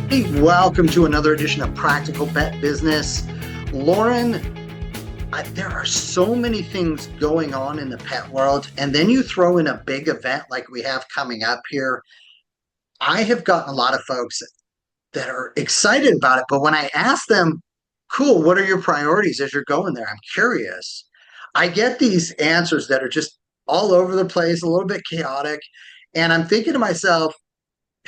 Hey, welcome to another edition of Practical Pet Business. Lorin, there are so many things going on in the pet world, and then you throw in a big event like we have coming up here. I have gotten a lot of folks that are excited about it, but when I ask them, cool, what are your priorities as you're going there? I'm curious. I get these answers that are just all over the place, a little bit chaotic. And I'm thinking to myself,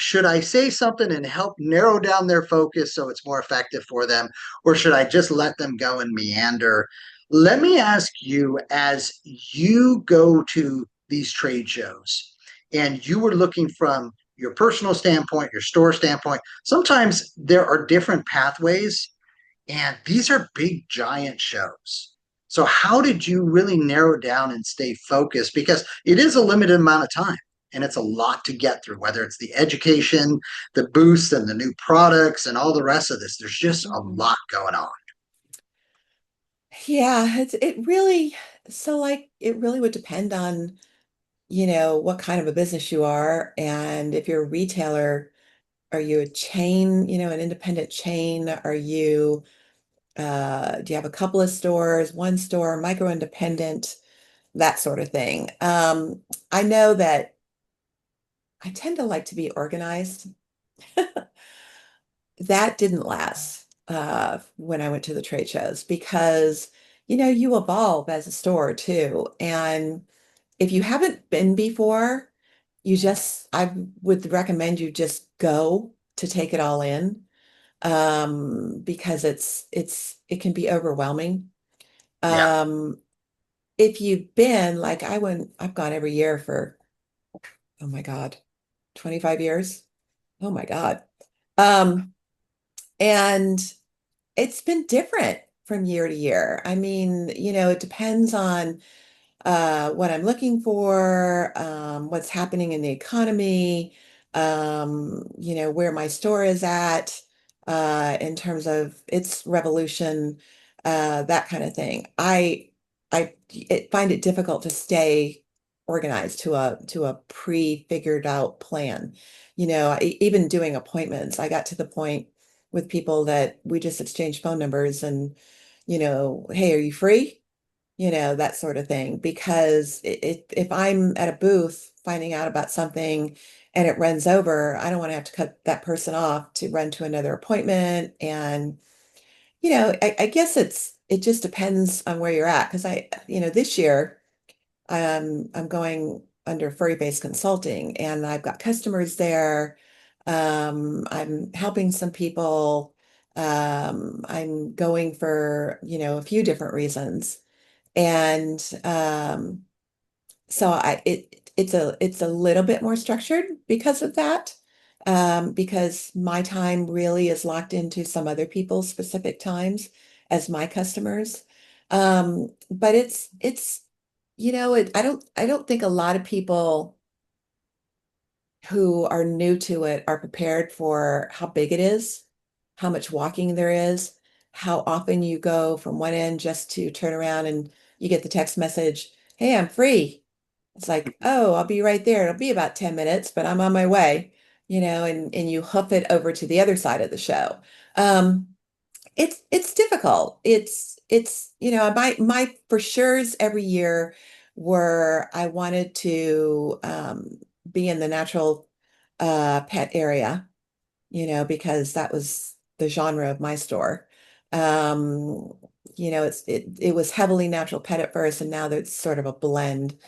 should I say something and help narrow down their focus so it's more effective for them, or should I just let them go and meander? Let me ask you, as you go to these trade shows and you were looking from your personal standpoint, your store standpoint, sometimes there are different pathways, and these are big, giant shows. So, how did you really narrow down and stay focused? Because it is a limited amount of time and it's a lot to get through, whether it's the education, the boosts, and the new products, and all the rest of this. There's just a Mhm. lot going on. Yeah, it really it really would depend on, what kind of a business you are. And if you're a retailer, are you a chain, an independent chain? Do you have a couple of stores, one store, micro independent, that sort of thing? I know that I tend to like to be organized. That didn't last when I went to the trade shows because, you evolve as a store too. And if you haven't been before, I would recommend you just go to take it all in, because it can be overwhelming. Yeah. Um, if you've been, like I've gone every year for, oh my God, 25 years. Oh my God. Um, and it's been different from year to year. I mean, it depends on what I'm looking for, what's happening in the economy, where my store is at, in terms of its revolution, that kind of thing. Find it difficult to stay organized to a pre-figured out plan. Even doing appointments, I got to the point with people that we just exchanged phone numbers and, hey, are you free? That sort of thing. Because if I'm at a booth finding out about something and it runs over, I don't want to have to cut that person off to run to another appointment. And, I guess it just depends on where you're at. Because this year I'm going under furry-based consulting and I've got customers there. I'm helping some people. I'm going for, a few different reasons. And so it's a little bit more structured because of that. Because my time really is locked into some other people's specific times as my customers. But I don't think a lot of people who are new to it are prepared for how big it is, how much walking there is, how often you go from one end just to turn around and you get the text message, "Hey, I'm free." It's like, "Oh, I'll be right there. It'll be about 10 minutes, but I'm on my way," and you hoof it over to the other side of the show. Um, it's difficult. My for sure's every year were I wanted to be in the natural pet area, because that was the genre of my store. Um, it was heavily natural pet at first, and now there's sort of a blend.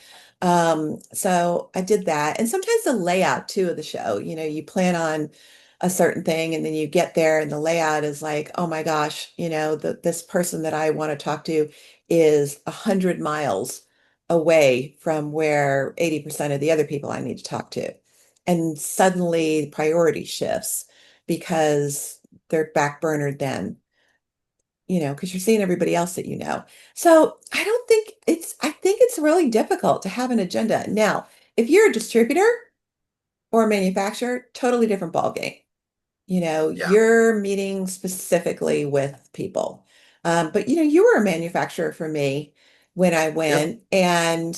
So I did that. And sometimes the layout too of the show, you plan on a certain thing and then you get there and the layout is like, oh my gosh, this person that I want to talk to is 100 miles away from where 80% of the other people I need to talk to. And suddenly priority shifts because they're backburnered then, because you're seeing everybody else that you know. So I think it's really difficult to have an agenda. Now, if you're a distributor or a manufacturer, totally different ballgame. Yeah. You're meeting specifically with people. But you were a manufacturer for me when I Yep. went, and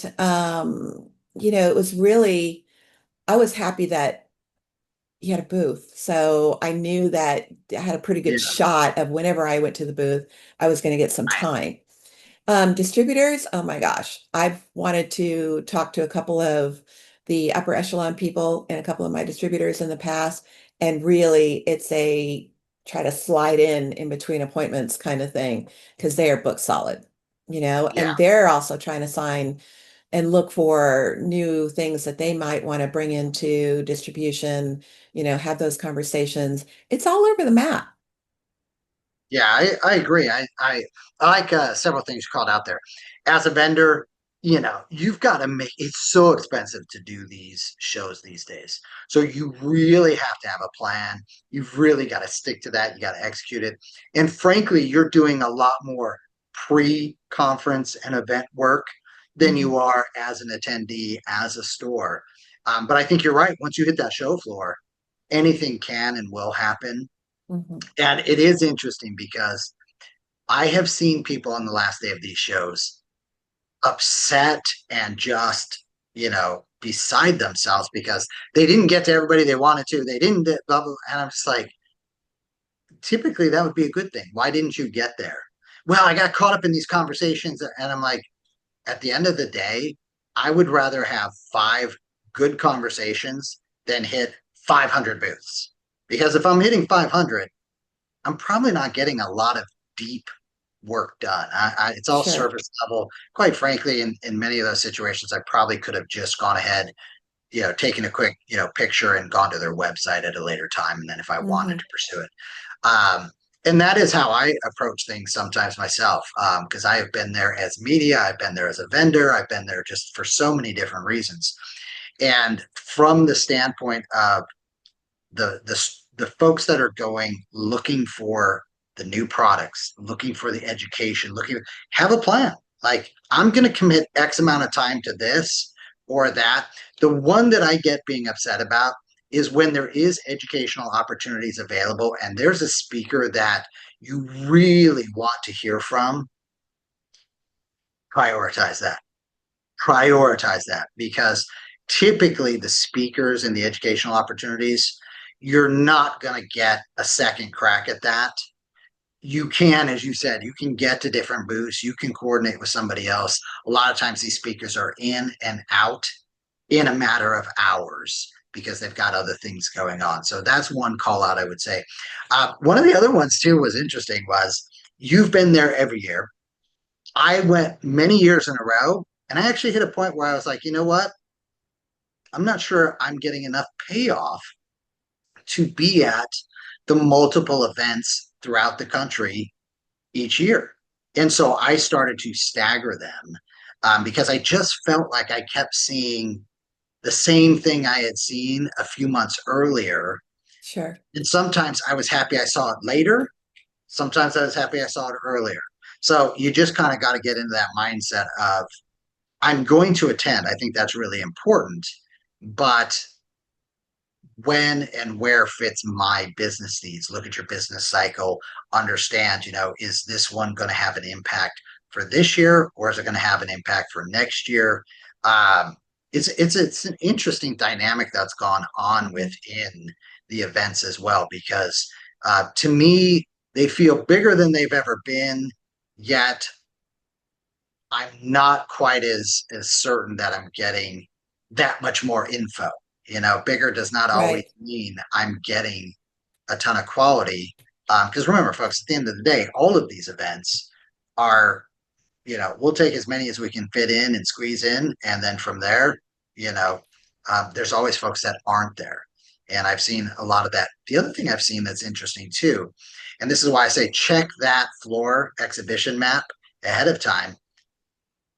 it was really, I was happy that he had a booth. So I knew that I had a pretty Yeah. good shot of whenever I went to the booth, I was going to get some time. Distributors, oh my gosh, I've wanted to talk to a couple of the upper echelon people and a couple of my distributors in the past, and really it's a try to slide in between appointments kind of thing because they are booked solid, Yeah. and they're also trying to sign and look for new things that they might want to bring into distribution, have those conversations. It's all over the map. Yeah, I agree. I like several things called out there. As a vendor, you've got to make it's so expensive to do these shows these days. So you really have to have a plan. You've really got to stick to that. You got to execute it. And frankly, you're doing a lot more pre-conference and event work than Hmm. you are as an attendee, as a store. But I think you're right. Once you hit that show floor, anything can and will happen. Hmm. And it is interesting because I have seen people on the last day of these shows upset and just, beside themselves because they didn't get to everybody they wanted to. They didn't blah, blah, and I'm just like, typically that would be a good thing. Why didn't you get there? Well, I got caught up in these conversations, and I'm like, at the end of the day, I would rather have five good conversations than hit 500 booths. Because if I'm hitting 500, I'm probably not getting a lot of deep work done. It's all Sure. surface level. Quite frankly, in many of those situations, I probably could have just gone ahead, taken a quick, picture and gone to their website at a later time. And then if I wanted Hmm. to pursue it. Um, and that is how I approach things sometimes myself, because I have been there as media, I've been there as a vendor, I've been there just for so many different reasons. And from the standpoint of the folks that are going looking for the new products, looking for the education, looking have a plan. Like I'm going to commit X amount of time to this or that. The one that I get being upset about is when there is educational opportunities available and there's a speaker that you really want to hear from, prioritize that. Prioritize that because typically the speakers and the educational opportunities, you're not going to get a second crack at that. You can, as you said, you can get to different booths, you can coordinate with somebody else. A lot of times these speakers are in and out in a matter of hours because they've got other things going on. So that's one call out I would say. One of the other ones too was interesting was you've been there every year. I went many years in a row, and I actually hit a point where I was like, you know what? I'm not sure I'm getting enough payoff to be at the multiple events throughout the country each year. And so I started to stagger them because I just felt like I kept seeing the same thing I had seen a few months earlier. Sure. And sometimes I was happy I saw it later. Sometimes I was happy I saw it earlier. So you just kind of got to get into that mindset of I'm going to attend. I think that's really important. But when and where fits my business needs, look at your business cycle, understand, is this one going to have an impact for this year or is it going to have an impact for next year? Um, it's an interesting dynamic that's gone on Hmm. within the events as well because to me they feel bigger than they've ever been, yet I'm not quite as certain that I'm getting that much more info. Bigger does not always Right. mean I'm getting a ton of quality. Because remember, folks, at the end of the day, all of these events are, we'll take as many as we can fit in and squeeze in, and then from there, there's always folks that aren't there. And I've seen a lot of that. The other thing I've seen that's interesting too, and this is why I say check that floor exhibition map ahead of time,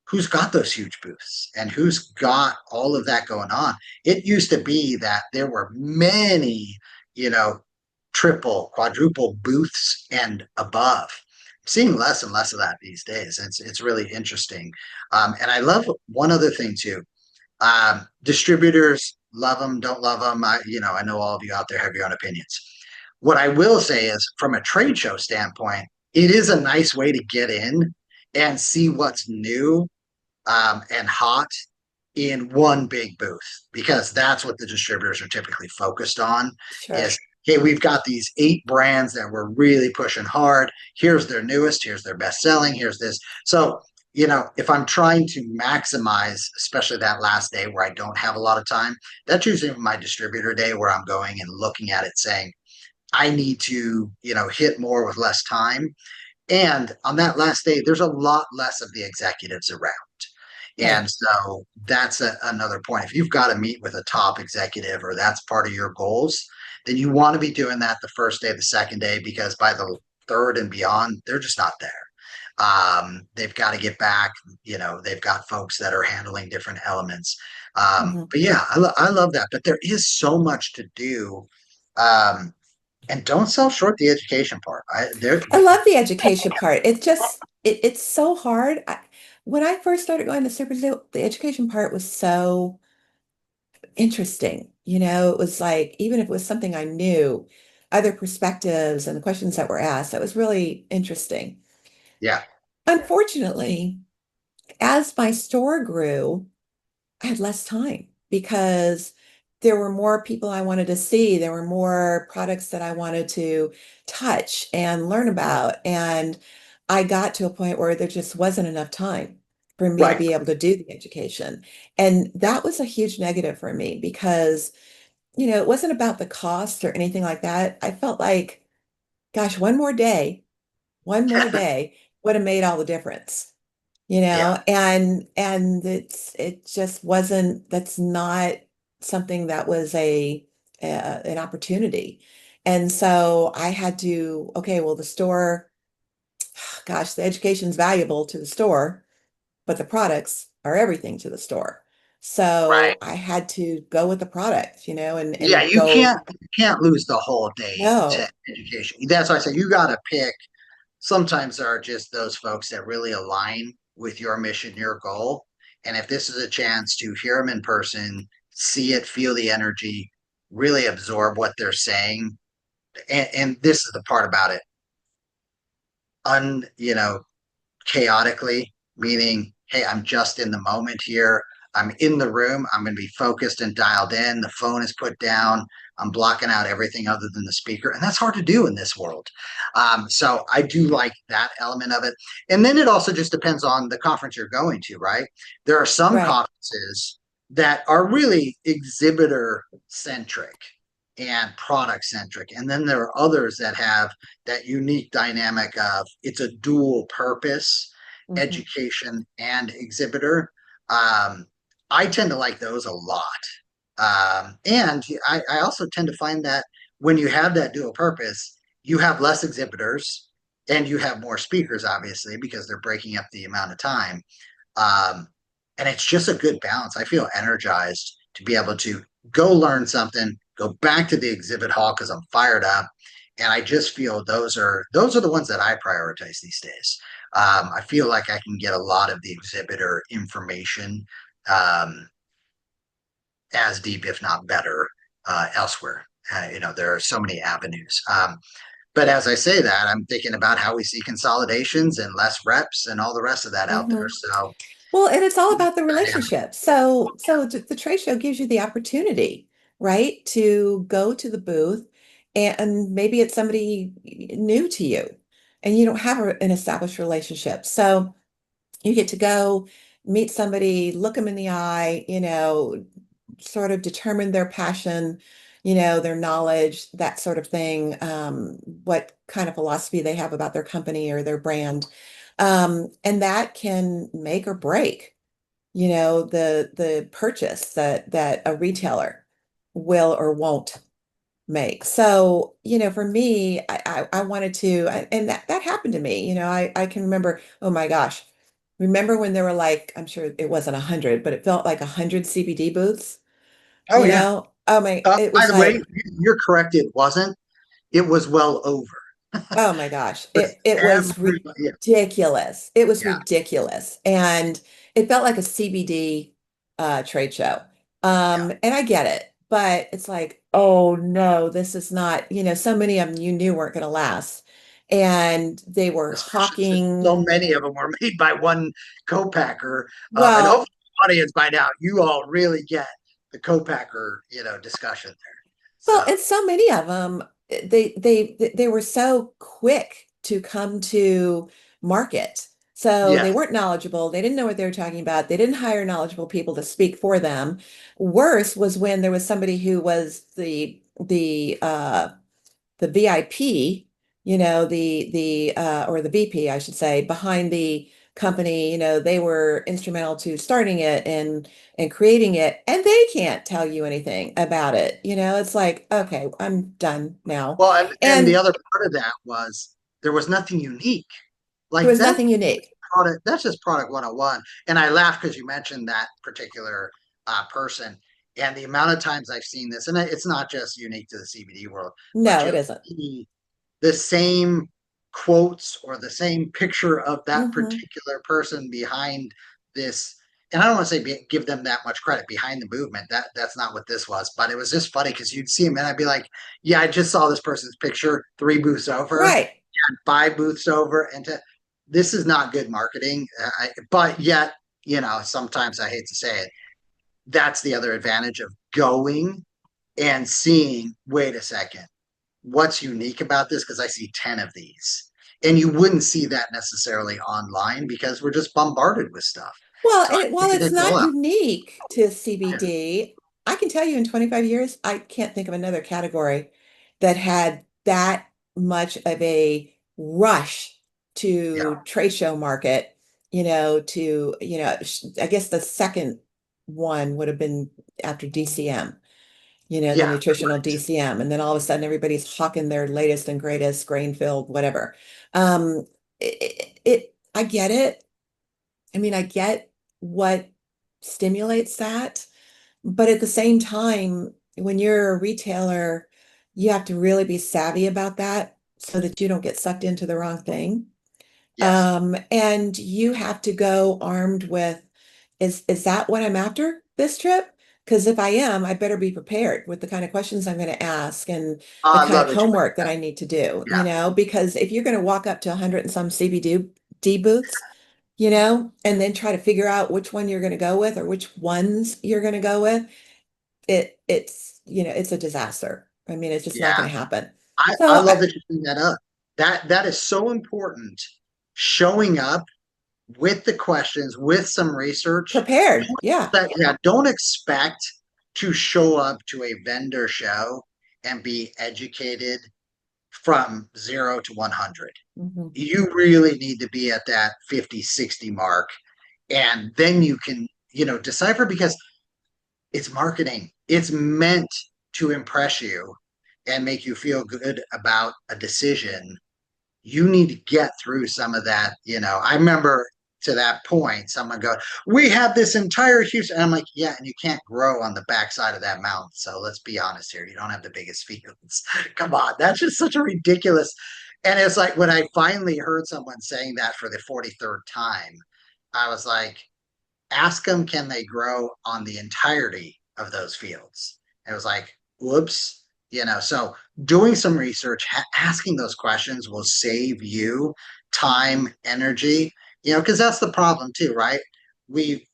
who's got those huge booths and who's got all of that going on. It used to be that there were many, you know, triple, quadruple booths and above. I'm seeing less and less of that these days. It's really interesting. And I love one other thing too. Distributors love them, don't love them. I know all of you out there have your own opinions. What I will say is, from a trade show standpoint, it is a nice way to get in and see what's new and hot. in one big booth because that's what the distributors are typically focused on is, Sure. hey, we've got these 8 brands that we're really pushing hard. Here's their newest, here's their best selling, here's this. So, if I'm trying to maximize, especially that last day where I don't have a lot of time, that's usually my distributor day where I'm going and looking at it saying, I need to, hit more with less time. And on that last day, there's a lot less of the executives around. And Right. so that's another point. If you've got to meet with a top executive or that's part of your goals, then you want to be doing that the first day, the second day, because by the third and beyond, they're just not there. They've got to get back. They've got folks that are handling different elements. Mhm. But yeah, I love that. But there is so much to do. Um, and don't sell short the education part. I love the education part. It's so hard. When I first started going to Super Zoo, the education part was so interesting. It was like, even if it was something I knew, other perspectives and the questions that were asked, that was really interesting. yeah, Unfortunately, as my store grew, I had less time because there were more people I wanted to see. There were more products that I wanted to touch and learn about. And I got to a point where there just wasn't enough time for me to right. be able to do the education. And that was a huge negative for me because, it wasn't about the cost or anything like that. I felt like, gosh, one more day would have made all the difference, Yeah, and it just wasn't, that's not something that was an opportunity. And so I had to, okay, well, the store, gosh, the education's valuable to the store, but the products are everything to the store. right. So I had to go with the product, Yeah, and go, you can't lose the whole day to no, education. That's why I say you got to pick. Sometimes there are just those folks that really align with your mission, your goal. And if this is a chance to hear them in person, see it, feel the energy, really absorb what they're saying, and this is the part about it, un, you know, chaotically, meaning, hey, I'm just in the moment here. I'm in the room. I'm going to be focused and dialed in. The phone is put down. I'm blocking out everything other than the speaker. And that's hard to do in this world. So I do like that element of it. And then it also just depends on the conference you're going to, right? There are some right. conferences that are really exhibitor centric and product centric. And then there are others that have that unique dynamic of it's a dual purpose, Mhm. education and exhibitor. I tend to like those a lot. And I also tend to find that when you have that dual purpose, you have less exhibitors and you have more speakers, obviously, because they're breaking up the amount of time. Um, and it's just a good balance. I feel energized to be able to go learn something, go back to the exhibit hall because I'm fired up. And I just feel those are the ones that I prioritize these days. I feel like I can get a lot of the exhibitor information um, as deep, if not better, elsewhere. There are so many avenues. But as I say that, I'm thinking about how we see consolidations and less reps and all the rest of that out there. Mhm. So Well, and it's all about the dynamic. relationship. So the trade show gives you the opportunity, right, to go to the booth, and maybe it's somebody new to you and you don't have an established relationship. So you get to go meet somebody, look them in the eye, sort of determine their passion, their knowledge, that sort of thing, what kind of philosophy they have about their company or their brand. And that can make or break, the purchase that a retailer will or won't make. So, for me, I wanted to, and that happened to me. I can remember, oh my gosh, remember when there were like, I'm sure it wasn't 100, but it felt like 100 CBD booths, Oh yeah. Oh my, it By was the way, like, you're correct. It wasn't. It was well over. oh my gosh, But it was everybody, yeah, ridiculous. It was yeah, ridiculous. And it felt like a CBD trade show. yeah. And I get it, but it's like, oh no, this is not, so many of them you knew weren't going to last. And they were Especially since hawking, so many of them were made by one co-packer, and well, hopefully audience by now, you all really get the co-packer, discussion there. Well, So and so many of them, they were so quick to come to market. So they yes, weren't knowledgeable. They didn't know what they were talking about. They didn't hire knowledgeable people to speak for them. Worse was when there was somebody who was the VIP, or the VP, I should say, behind the company, they were instrumental to starting it and creating it, and they can't tell you anything about it. It's like, okay, I'm done now. well, and the And other part of that was there was nothing unique. there Like was nothing unique. that's just product 101. And I laugh because you mentioned that particular person and the amount of times I've seen this, and it's not just unique to the CBD world, but No, it you'll isn't. see the same quotes or the same picture of that Hmm. particular person behind this. And I don't want to say give them that much credit behind the movement. That's not what this was, but it was just funny because you'd see him and I'd be like, yeah, I just saw this person's picture 3 booths over, Right. 5 booths over, and this is not good marketing. But yet, sometimes I hate to say it, that's the other advantage of going and seeing, wait a second, what's unique about this? Because I see 10 of these. And you wouldn't see that necessarily online because we're just bombarded with stuff. Well, So I and while figured it's I'd go not out. unique to Yeah. CBD, I can tell you in 25 years, I can't think of another category that had that much of a rush Yeah. to trade show market, I guess the second one would have been after DCM, the Yeah. nutritional DCM. And then all of a sudden everybody's hawking their latest and greatest grain-filled whatever. I get it. I mean, I get what stimulates that, but at the same time, when you're a retailer, you have to really be savvy about that so that you don't get sucked into the wrong thing. Yes. And you have to go armed with, is that what I'm after this trip? Because if I am, I better be prepared with the kind of questions I'm going to ask and the I kind love of that you homework that I need to do, yeah. because if you're going to walk up to 100 and some CBD booths, and then try to figure out which one you're going to go with or which ones you're going to go with, it's a disaster. I mean, it's just not Yeah. going to happen. I So love that you bring that up. That is so important. Showing up with the questions, with some research. prepared. Yeah. Don't expect to show up to a vendor show and be educated from 0 to 100. Mhm. You really need to be at that 50, 60 mark. And then you can, decipher because it's marketing. It's meant to impress you and make you feel good about a decision. You need to get through some of that. I remember to that point, someone go, "We have this entire Houston." And I'm like, "Yeah, and you can't grow on the backside of that mountain. So let's be honest here. You don't have the biggest fields. Come on, that's just such a ridiculous." And it's like when I finally heard someone saying that for the 43rd time, I was like, ask them, can they grow on the entirety of those fields? And it was like, whoops, so doing some research, asking those questions will save you time, energy, because that's the problem too, right? We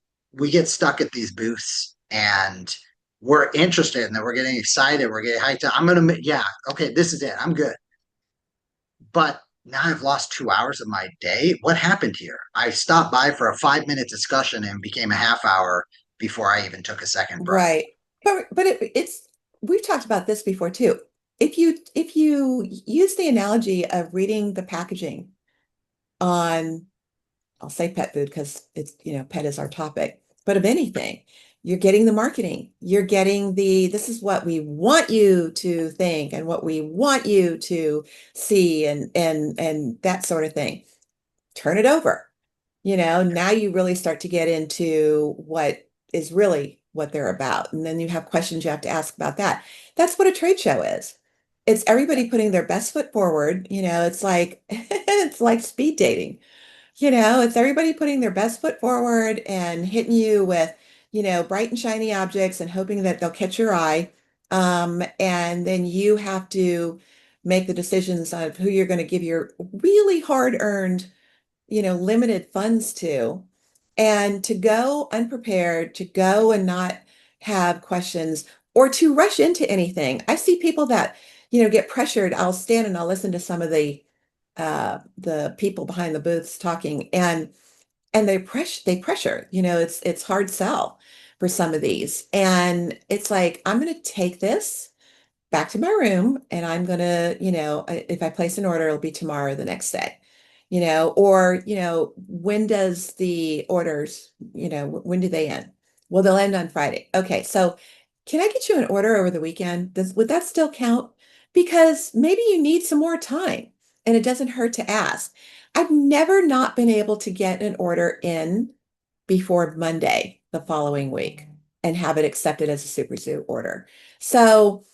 get stuck at these booths and we're interested and then we're getting excited, we're getting hyped up. Yeah, okay, this is it. I'm good. But now I've lost 2 hours of my day. What happened here? I stopped by for a 5 minute discussion and became a half hour before I even took a second breath. Right. But it's we've talked about this before too. If you use the analogy of reading the packaging on, I'll say pet food because pet is our topic, but of anything, you're getting the marketing. You're getting this is what we want you to think and what we want you to see and that sort of thing. Turn it over. Now you really start to get into what is really what they're about. And then you have questions you have to ask about that. That's what a trade show is. It's everybody putting their best foot forward. It's like it's like speed dating. It's everybody putting their best foot forward and hitting you with, bright and shiny objects and hoping that they'll catch your eye. And then you have to make the decisions of who you're going to give your really hard-earned limited funds to. And to go unprepared, to go and not have questions or to rush into anything. I see people that, get pressured. I'll stand and I'll listen to some of the people behind the booths talking and they pressure, it's hard sell for some of these. And it's like, I'm going to take this back to my room and I'm gonna, if I place an order, it'll be tomorrow or the next day, or, when does the orders, when do they end? Well, they'll end on Friday. Okay, so can I get you an order over the weekend? Would that still count? Because maybe you need some more time and it doesn't hurt to ask. I've never not been able to get an order in before Monday the following week and have it accepted as a Super Zoo order. So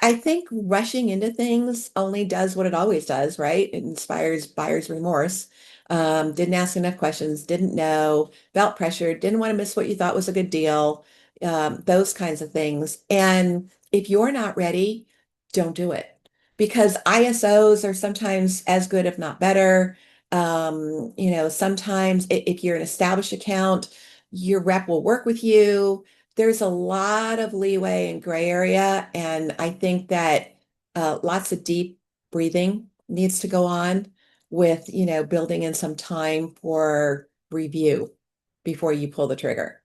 I think rushing into things only does what it always does, right? It inspires buyer's remorse. Didn't ask enough questions, didn't know, felt pressured, didn't want to miss what you thought was a good deal, those kinds of things. And if you're not ready, don't do it because ISOs are sometimes as good, if not better. Sometimes if you're an established account, your rep will work with you. There's a lot of leeway and gray area, and I think that lots of deep breathing needs to go on with, building in some time for review before you pull the trigger,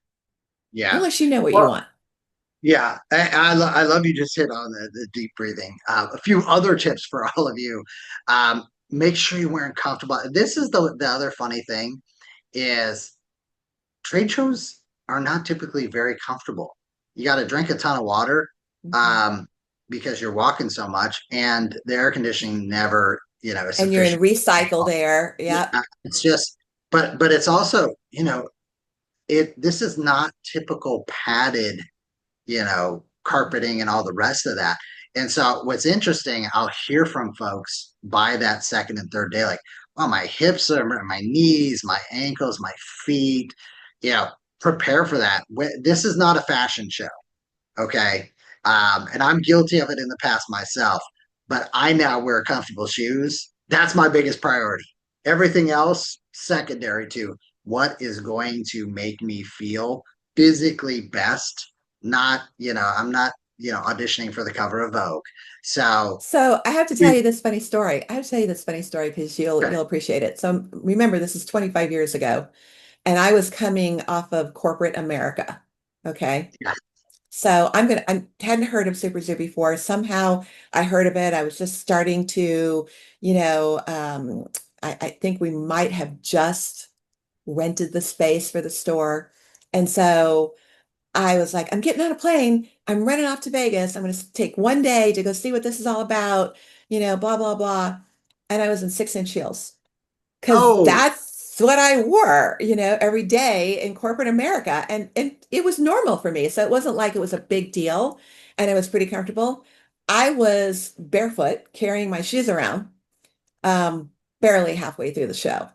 Yeah. unless you know what you Well, want. yeah, I love you just hit on the deep breathing. A few other tips for all of you. Make sure you're wearing comfortable. This is the other funny thing is trade shows are not typically very comfortable. You got to drink a ton of water Mhm. um, because you're walking so much, and the air conditioning never, is And you're in sufficient. recycled air. Yep. Yeah, it's just, but it's also, it. This is not typical padded carpeting and all the rest of that. And so what's interesting, I'll hear from folks by that second and third day, like, oh, my hips are my knees, my ankles, my feet, you know, prepare for that. This is not a fashion show. Okay. And I'm guilty of it in the past myself, but I now wear comfortable shoes. That's my biggest priority. Everything else, secondary to what is going to make me feel physically best. Not, I'm not, auditioning for the cover of Vogue. So, So I have to tell we- you this funny story. I have to tell you this funny story because you'll appreciate it. So remember, this is 25 years ago, and I was coming off of corporate America. Okay. yeah, So I hadn't heard of Super Zoo before. Somehow I heard of it. I was just starting to, you know, um, I think we might have just rented the space for the store. And so I was like, I'm getting on a plane. I'm running off to Vegas. I'm going to take one day to go see what this is all about, blah, blah, blah. And I was in 6-inch heels because oh, that's what I wore, every day in corporate America. And it was normal for me. So it wasn't like it was a big deal and it was pretty comfortable. I was barefoot carrying my shoes around, um, barely halfway through the show.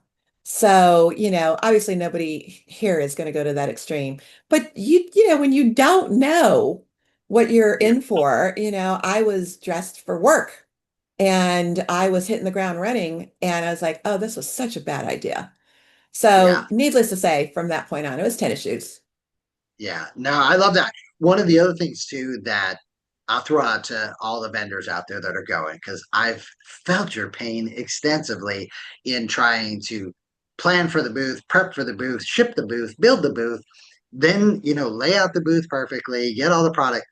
So, obviously nobody here is going to go to that extreme. But when you don't know what you're yeah, in for, I was dressed for work and I was hitting the ground running and I was like, oh, this was such a bad idea. yeah. So, needless to say, from that point on, it was tennis shoes. Yeah, no, I love that. One of the other things too that I'll throw out to all the vendors out there that are going, because I've felt your pain extensively in trying to plan for the booth, prep for the booth, ship the booth, build the booth, then, lay out the booth perfectly, get all the product,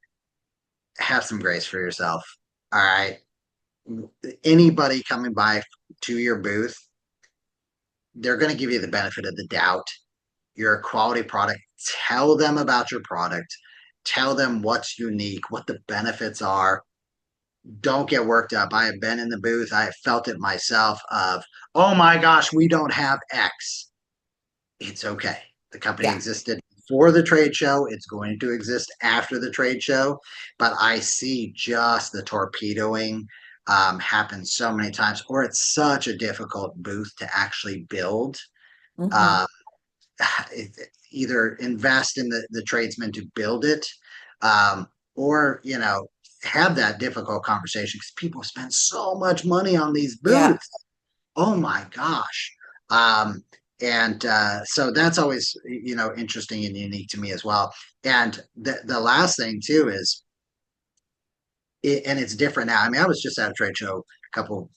have some grace for yourself. All right. Anybody coming by to your booth, they're going to give you the benefit of the doubt. You're a quality product. Tell them about your product. Tell them what's unique, what the benefits are. Don't get worked up. I have been in the booth. I have felt it myself of, oh my gosh, we don't have X. It's okay. The company Yeah. existed before the trade show. It's going to exist after the trade show. But I see just the torpedoing happen so many times, or it's such a difficult booth to actually build. Hmm. Um, Either invest in the tradesmen to build it, um, or have that difficult conversation because people spend so much money on these Yeah. booths. Oh my gosh. um, And so that's always, interesting and unique to me as well. And the last thing too is, and it's different now. I mean, I was just at a trade show a couple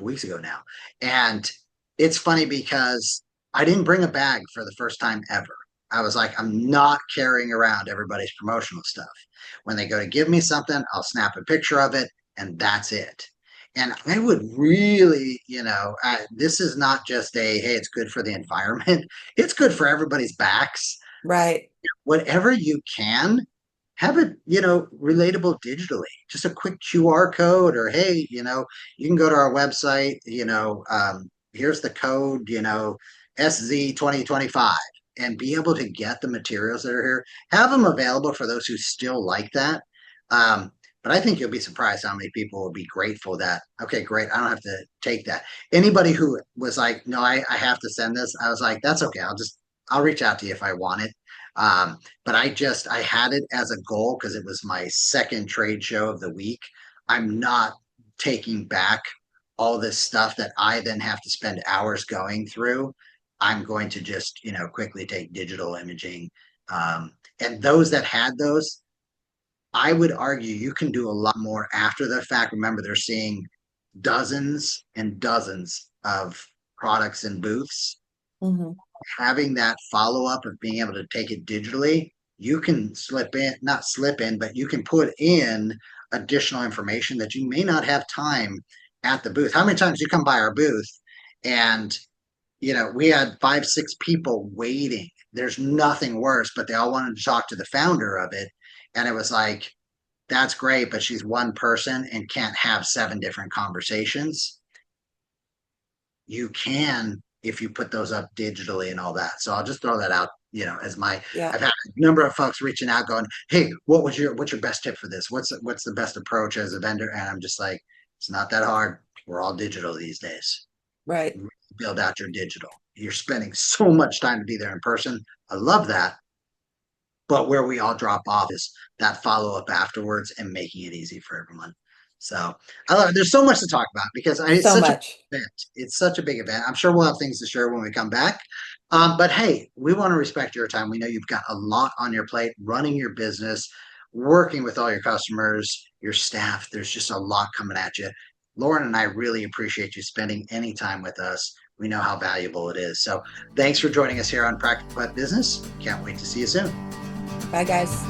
weeks ago now, and it's funny because I didn't bring a bag for the first time ever. I was like, I'm not carrying around everybody's promotional stuff. When they go to give me something, I'll snap a picture of it, and that's it. And I would really, this is not just hey, it's good for the environment. It's good for everybody's backs. Right. Whatever you can, have it, relatable digitally. Just a quick QR code, or hey, you can go to our website, here's the code, SZ 2025, and be able to get the materials that are here. Have them available for those who still like that. But I think you'll be surprised how many people will be grateful that, okay, great, I don't have to take that. Anybody who was like, no, I have to send this, I was like, that's okay. I'll reach out to you if I want it. But I had it as a goal because it was my second trade show of the week. I'm not taking back all this stuff that I then have to spend hours going through. I'm going to just, quickly take digital imaging. And those that had those, I would argue you can do a lot more after the fact. Remember, they're seeing dozens and dozens of products and booths. Hmm. Having that follow up of being able to take it digitally, you can not slip in, but you can put in additional information that you may not have time at the booth. How many times you come by our booth and we had 5, 6 people waiting. There's nothing worse, but they all wanted to talk to the founder of it. And it was like, that's great, but she's one person and can't have 7 different conversations. You can, if you put those up digitally and all that. So I'll just throw that out, as Yeah. I've had a number of folks reaching out going, hey, what's your best tip for this? What's the best approach as a vendor? And I'm just like, it's not that hard. We're all digital these days. Right. Build out your digital. You're spending so much time to be there in person. I love that. But where we all drop off is that follow up afterwards and making it easy for everyone. So I love it. There's so much to talk about because it's So such a much. event. It's such a big event. I'm sure we'll have things to share when we come back. But hey, we want to respect your time. We know you've got a lot on your plate, running your business, working with all your customers, your staff. There's just a lot coming at you. Lorin and I really appreciate you spending any time with us. We know how valuable it is. So thanks for joining us here on Practical Pet Business. Can't wait to see you soon. Bye, guys.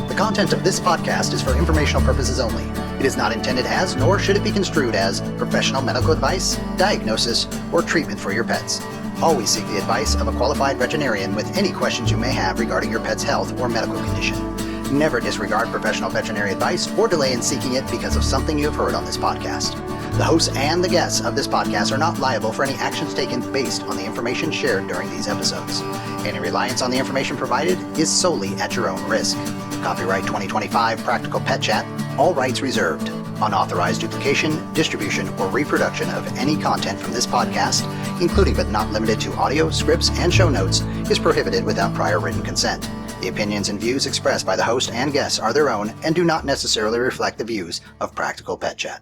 The content of this podcast is for informational purposes only. It is not intended as, nor should it be construed as, professional medical advice, diagnosis, or treatment for your pets. Always seek the advice of a qualified veterinarian with any questions you may have regarding your pet's health or medical condition. Never disregard professional veterinary advice or delay in seeking it because of something you have heard on this podcast. The hosts and the guests of this podcast are not liable for any actions taken based on the information shared during these episodes. Any reliance on the information provided is solely at your own risk. Copyright 2025 Practical Pet Chat, all rights reserved. Unauthorized duplication, distribution, or reproduction of any content from this podcast, including but not limited to audio, scripts, and show notes, is prohibited without prior written consent. The opinions and views expressed by the host and guests are their own and do not necessarily reflect the views of Practical Pet Chat.